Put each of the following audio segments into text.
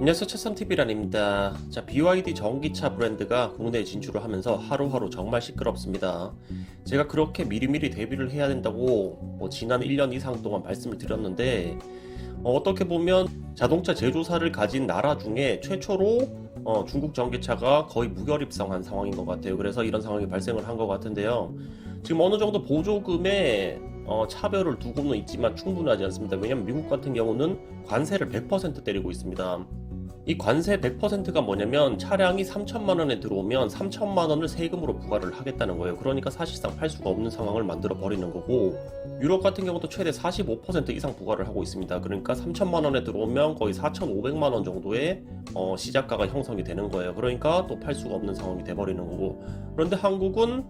안녕하세요, 차선TV란입니다. 자, BYD 전기차 브랜드가 국내에 진출을 하면서 하루하루 정말 시끄럽습니다. 제가 그렇게 미리미리 대비를 해야 된다고 지난 1년 이상 동안 말씀을 드렸는데, 어떻게 보면 자동차 제조사를 가진 나라 중에 최초로 중국 전기차가 거의 무결입성한 상황인 것 같아요. 그래서 이런 상황이 발생을 한 것 같은데요. 지금 어느 정도 보조금에 차별을 두고는 있지만 충분하지 않습니다. 왜냐하면 미국 같은 경우는 관세를 100% 때리고 있습니다. 이 관세 100%가 뭐냐면 차량이 3천만 원에 들어오면 3천만 원을 세금으로 부과를 하겠다는 거예요. 그러니까 사실상 팔 수가 없는 상황을 만들어 버리는 거고, 유럽 같은 경우도 최대 45% 이상 부과를 하고 있습니다. 그러니까 3천만 원에 들어오면 거의 4,500만 원 정도의 시작가가 형성이 되는 거예요. 그러니까 또 팔 수가 없는 상황이 돼 버리는 거고, 그런데 한국은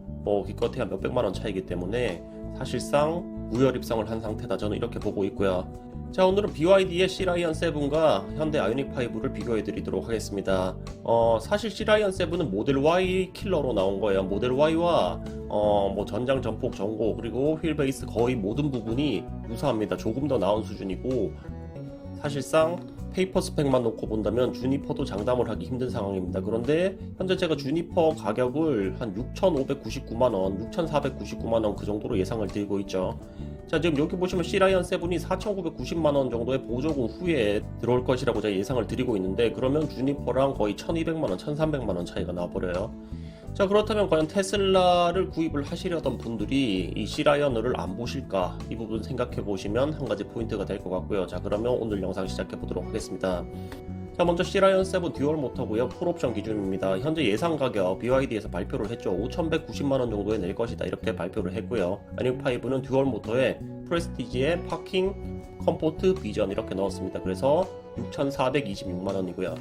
기껏해야 몇백만 원 차이기 때문에 사실상 무혈입성을 한 상태다, 저는 이렇게 보고 있고요. 자, 오늘은 BYD의 C-라이언 7과 현대 아이오닉 5를 비교해 드리도록 하겠습니다. 사실 C-라이언 7은 모델 Y 킬러로 나온 거예요. 모델 Y와 전장, 전폭, 전고, 그리고 휠 베이스 거의 모든 부분이 유사합니다. 조금 더 나은 수준이고, 사실상 페이퍼 스펙만 놓고 본다면 주니퍼도 장담을 하기 힘든 상황입니다. 그런데 현재 제가 주니퍼 가격을 한 6,599만원, 6,499만원 그 정도로 예상을 드리고 있죠. 자, 지금 여기 보시면 C-라이언 7이 4,990만원 정도의 보조금 후에 들어올 것이라고 제가 예상을 드리고 있는데, 그러면 주니퍼랑 거의 1,200만원, 1,300만원 차이가 나버려요. 자, 그렇다면 과연 테슬라를 구입을 하시려던 분들이 이 C-라이언을 안 보실까? 이 부분 생각해 보시면 한 가지 포인트가 될 것 같고요. 자, 그러면 오늘 영상 시작해 보도록 하겠습니다. 자, 먼저 C-라이언 7 듀얼 모터고요. 풀옵션 기준입니다. 현재 예상 가격 BYD에서 발표를 했죠. 5,190만원 정도에 낼 것이다, 이렇게 발표를 했고요. 아이오닉 5는 듀얼 모터에 프레스티지에 파킹, 컴포트, 비전 이렇게 넣었습니다. 그래서 6,426만원이고요.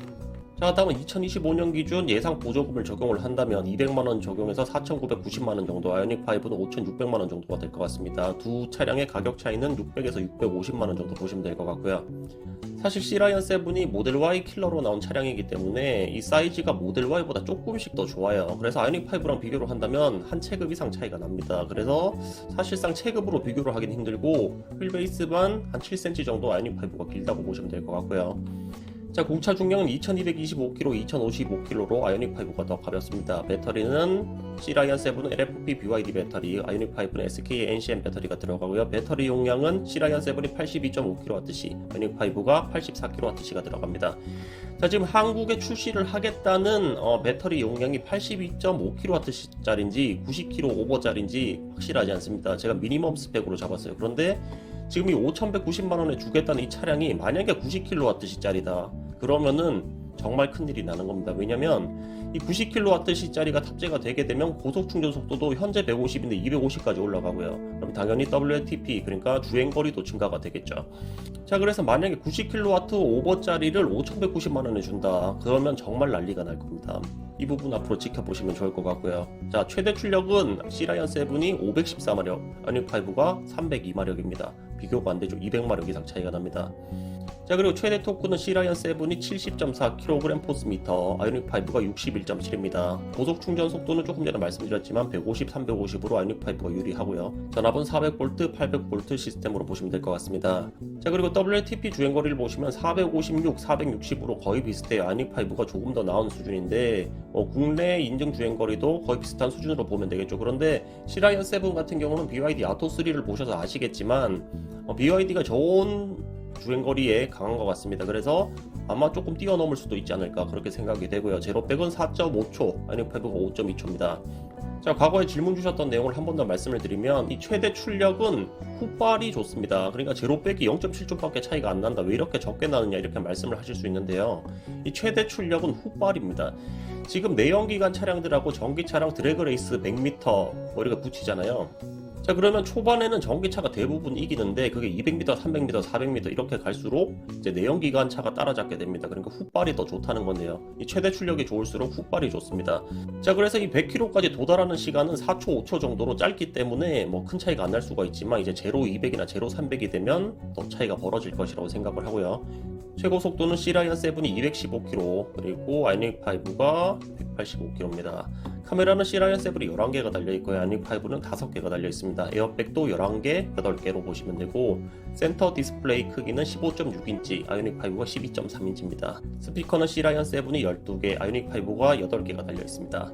자, 다음은 2025년 기준 예상 보조금을 적용을 한다면 200만원 적용해서 4,990만원 정도, 아이오닉 5는 5,600만원 정도가 될 것 같습니다. 두 차량의 가격 차이는 600에서 650만원 정도 보시면 될 것 같고요. 사실 C-라이언 7이 모델 Y 킬러로 나온 차량이기 때문에 이 사이즈가 모델 Y보다 조금씩 더 좋아요. 그래서 아이오닉 5랑 비교를 한다면 한 체급 이상 차이가 납니다. 그래서 사실상 체급으로 비교를 하긴 힘들고, 휠베이스만 한 7cm 정도 아이오닉 5가 길다고 보시면 될 것 같고요. 자, 공차 중량은 2225kg, 2055kg로 아이오닉 5가 더 가볍습니다. 배터리는 C-라이언 7은 LFP BYD 배터리, 아이오닉 5는 SK NCM 배터리가 들어가고요. 배터리 용량은 C-라이언 7이 82.5kWh, 아이오닉 5가 84kWh가 들어갑니다. 자, 지금 한국에 출시를 하겠다는 배터리 용량이 82.5kWh짜리인지 90kg 오버짜리인지 확실하지 않습니다. 제가 미니멈 스펙으로 잡았어요. 그런데 지금 이 5,190만원에 주겠다는 이 차량이 만약에 90kWh짜리다 그러면은 정말 큰일이 나는 겁니다. 왜냐면 이 90kWh짜리가 탑재가 되게 되면 고속 충전 속도도 현재 150인데 250까지 올라가고요. 그럼 당연히 WLTP, 그러니까 주행거리도 증가가 되겠죠. 자, 그래서 만약에 90kW 오버짜리를 5,190만원에 준다 그러면 정말 난리가 날 겁니다. 이 부분 앞으로 지켜보시면 좋을 것 같고요. 자, 최대 출력은 C-라이언 7이 514마력, 아이오닉 5가 302마력입니다. 비교가 안 되죠. 200마력 이상 차이가 납니다. 자, 그리고 최대 토크는 C-라이언 7이 70.4kgm/m, 아이오닉 5가 61.7입니다. 고속 충전 속도는 조금 전에 말씀드렸지만 150, 350으로 아이오닉 5가 유리하고요. 전압은 400V, 800V 시스템으로 보시면 될 것 같습니다. 자, 그리고 WLTP 주행거리를 보시면 456, 460으로 거의 비슷해요. 아이오닉 5가 조금 더 나은 수준인데 국내 인증 주행거리도 거의 비슷한 수준으로 보면 되겠죠. 그런데 C-라이언 7 같은 경우는 BYD 아토3를 보셔서 아시겠지만 BYD가 좋은 주행거리에 강한 것 같습니다. 그래서 아마 조금 뛰어넘을 수도 있지 않을까 그렇게 생각이 되고요. 제로백은 4.5초, 아이오닉 5가 5.2초입니다. 자, 과거에 질문 주셨던 내용을 한 번 더 말씀을 드리면 이 최대 출력은 훗발이 좋습니다. 그러니까 제로백이 0.7초밖에 차이가 안 난다, 왜 이렇게 적게 나느냐 이렇게 말씀을 하실 수 있는데요. 이 최대 출력은 훗발입니다. 지금 내연기관 차량들하고 전기차랑 드래그레이스 100m 이렇게 붙이잖아요. 자, 그러면 초반에는 전기차가 대부분 이기는데 그게 200m, 300m, 400m 이렇게 갈수록 이제 내연기관차가 따라잡게 됩니다. 그러니까 훗발이 더 좋다는 건데요. 이 최대 출력이 좋을수록 훗발이 좋습니다. 자, 그래서 이 100km까지 도달하는 시간은 4초, 5초 정도로 짧기 때문에 큰 차이가 안 날 수가 있지만 이제 제로 200이나 제로 300이 되면 더 차이가 벌어질 것이라고 생각을 하고요. 최고 속도는 C-라이언 7이 215km, 그리고 아이오닉 5가 185km입니다. 카메라는 C-라이언 7이 11개가 달려있고요. 아이오닉 5는 5개가 달려있습니다. 있습니다. 에어백도 11개, 8개로 보시면 되고 센터 디스플레이 크기는 15.6인치, 아이오닉5가 12.3인치입니다. 스피커는 C라이언 7이 12개, 아이오닉5가 8개가 달려 있습니다.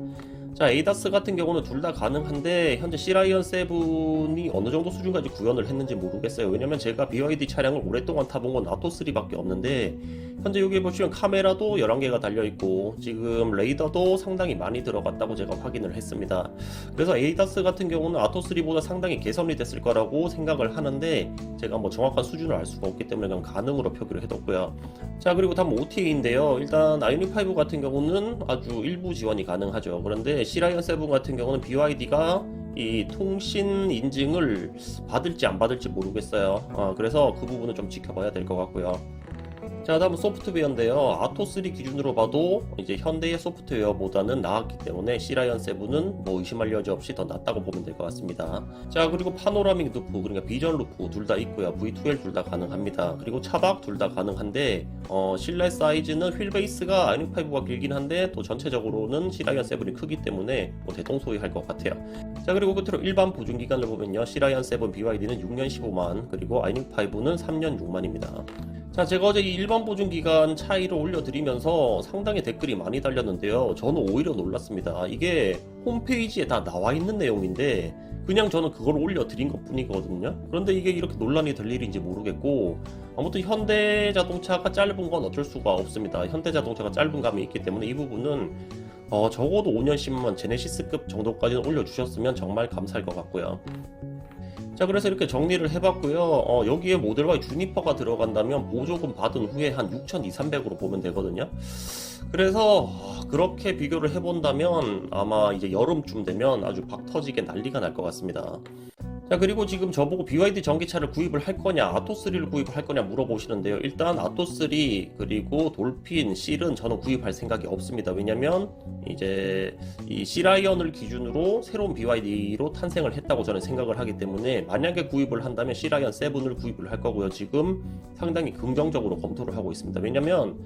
자, 에이다스 같은 경우는 둘 다 가능한데 현재 C라이언 7이 어느 정도 수준까지 구현을 했는지 모르겠어요. 왜냐면 제가 BYD 차량을 오랫동안 타본 건 아토3밖에 없는데 현재 여기 보시면 카메라도 11개가 달려있고 지금 레이더도 상당히 많이 들어갔다고 제가 확인을 했습니다. 그래서 에이다스 같은 경우는 아토3보다 상당히 개선이 됐을 거라고 생각을 하는데 제가 뭐 정확한 수준을 알 수가 없기 때문에 그냥 가능으로 표기를 해뒀고요. 자, 그리고 다음 OTA인데요. 일단 아이오닉5 같은 경우는 아주 일부 지원이 가능하죠. 그런데 C라이언 7 같은 경우는 BYD가 이 통신 인증을 받을지 안 받을지 모르겠어요. 그래서 그 부분은 좀 지켜봐야 될 것 같고요. 자, 다음은 소프트웨어인데요. 아토3 기준으로 봐도 이제 현대의 소프트웨어보다는 나았기 때문에 C라이언 7은 뭐 의심할 여지 없이 더 낫다고 보면 될 것 같습니다. 자, 그리고 파노라믹 루프, 그러니까 비전 루프 둘 다 있고요. V2L 둘 다 가능합니다. 그리고 차박 둘 다 가능한데 실내 사이즈는 휠 베이스가 아이오닉5가 길긴 한데 또 전체적으로는 C라이언 7이 크기 때문에 뭐 대동소이할 것 같아요. 자, 그리고 끝으로 일반 보증 기간을 보면요. C라이언 7 BYD는 6년 15만, 그리고 아이오닉5는 3년 6만입니다. 자, 제가 어제 이 일반 보증기간 차이를 올려드리면서 상당히 댓글이 많이 달렸는데요. 저는 오히려 놀랐습니다. 이게 홈페이지에 다 나와 있는 내용인데 그냥 저는 그걸 올려드린 것 뿐이거든요. 그런데 이게 이렇게 논란이 될 일인지 모르겠고 아무튼 현대자동차가 짧은 건 어쩔 수가 없습니다. 현대자동차가 짧은 감이 있기 때문에 이 부분은 적어도 5년 10만 제네시스급 정도까지는 올려주셨으면 정말 감사할 것 같고요. 자, 그래서 이렇게 정리를 해봤고요. 여기에 모델 Y 주니퍼가 들어간다면 보조금 받은 후에 한 6,200~300으로 보면 되거든요. 그래서 그렇게 비교를 해본다면 아마 이제 여름쯤 되면 아주 박 터지게 난리가 날 것 같습니다. 자, 그리고 지금 저보고 BYD 전기차를 구입을 할 거냐, 아토3를 구입을 할 거냐 물어보시는데요. 일단 아토3 그리고 돌핀, 실은 저는 구입할 생각이 없습니다. 왜냐면 이제 이 C라이언을 기준으로 새로운 BYD로 탄생을 했다고 저는 생각을 하기 때문에 만약에 구입을 한다면 C라이언 7을 구입을 할 거고요. 지금 상당히 긍정적으로 검토를 하고 있습니다. 왜냐면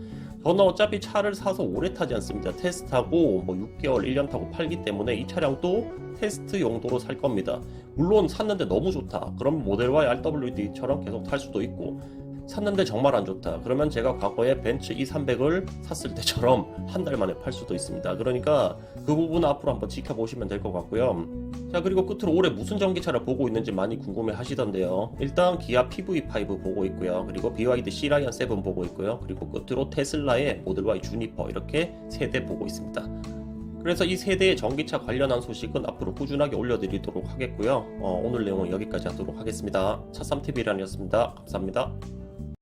저는 어차피 차를 사서 오래 타지 않습니다. 테스트하고 뭐 6개월, 1년 타고 팔기 때문에 이 차량도 테스트 용도로 살 겁니다. 물론 샀는데 너무 좋다. 그럼 모델 Y RWD처럼 계속 탈 수도 있고 샀는데 정말 안 좋다. 그러면 제가 과거에 벤츠 E300을 샀을 때처럼 한 달 만에 팔 수도 있습니다. 그러니까 그 부분은 앞으로 한번 지켜보시면 될 것 같고요. 자, 그리고 끝으로 올해 무슨 전기차를 보고 있는지 많이 궁금해 하시던데요. 일단 기아 PV5 보고 있고요. 그리고 BYD C라이언 7 보고 있고요. 그리고 끝으로 테슬라의 모델 Y 주니퍼 이렇게 3대 보고 있습니다. 그래서 이 세대의 전기차 관련한 소식은 앞으로 꾸준하게 올려드리도록 하겠고요. 오늘 내용은 여기까지 하도록 하겠습니다. 차3TV란이었습니다. 감사합니다.